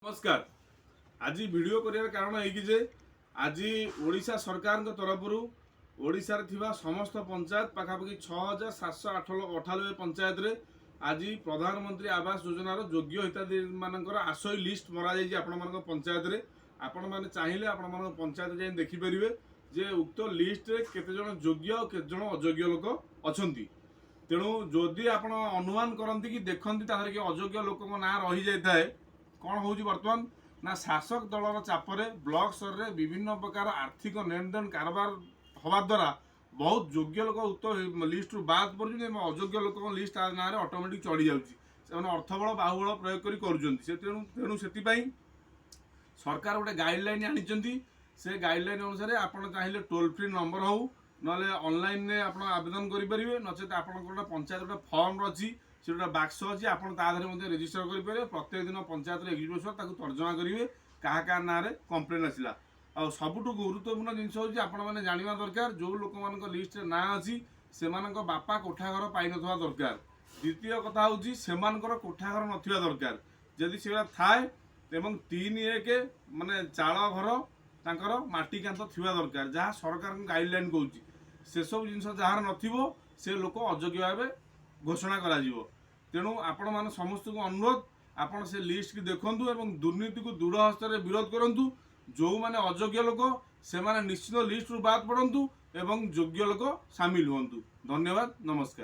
नमस्कार। आज वीडियो कर कारण है आज ओडिशा सरकार तरफ ओडिशा समस्त पंचायत पखापाखि 6798 पंचायत रे आज प्रधानमंत्री आवास योजनार योग्य हिताधिकारी मानकर आशय लिस्ट मरा आपण पंचायत रे आपण मैंने चाहिए आपण पंचायत जाए देखिपारे जे उक्त लिस्ट रे केते जन योग्य और केते जन अयोग्य लोक अछंती। तेणु जदि आपण अनुमान करती कि देखती ताहर कि अयोग्य लोक ना रही जाए कौन हो बर्तमान ना शासक दलर चापरे ब्लॉक स्तर में विभिन्न प्रकार आर्थिक लेनदेन कारबार हवा द्वारा बहुत योग्य लोक उक्त लिस्ट रू बाद पड़े अयोग्य लोक लिस्ट ना ऑटोमेटिक चढ़ी जाऊँगी अर्थबल बाहुबल प्रयोग तेणु से सरकार गोटे गाइडलाइन आनी से गाइडलाइन अनुसार आपड़ चाहिए टोल फ्री नंबर हो ना ऑनलाइन में आप आवेदन करेंगे नचेत आप पंचायत गोटे फर्म अच्छी से गोटे बाक्स अच्छी आपरे रेजिस्टर करेंगे प्रत्येक दिन पंचायत एग्जीक्यूटिव तर्जमा करेंगे क्या क्या ना कंप्लेन आसला आ सबुठ गुरुत्वपूर्ण जिनस हूँ आपने जानवा दरकार जो लोक मान लिस्ट ना अच्छी से बापा कोठाघर पाई ना दरकार। द्वितीय कथा हूँ से कोठाघर ना दरकार जदि से थाए 3-1 माने चाल घर तांकर माटी कांथ थिबा दरकार जहाँ सरकार गाइडलाइन कहूँ से सब जिन जार नथिबो से लोक अयोग्य भाव घोषणा करा जीवो। तेणु आपण मान समस्त को अनुरोध आपण से लिस्ट की देखंतु एवं दुर्नीति को दृढ़ हस्त विरोध करंतु। जो माने अयोग्य लोक से माने निश्चित लिस्ट रु बाद पड़ंतु एवं योग्य लोक सामिल हुंतु। धन्यवाद, नमस्कार।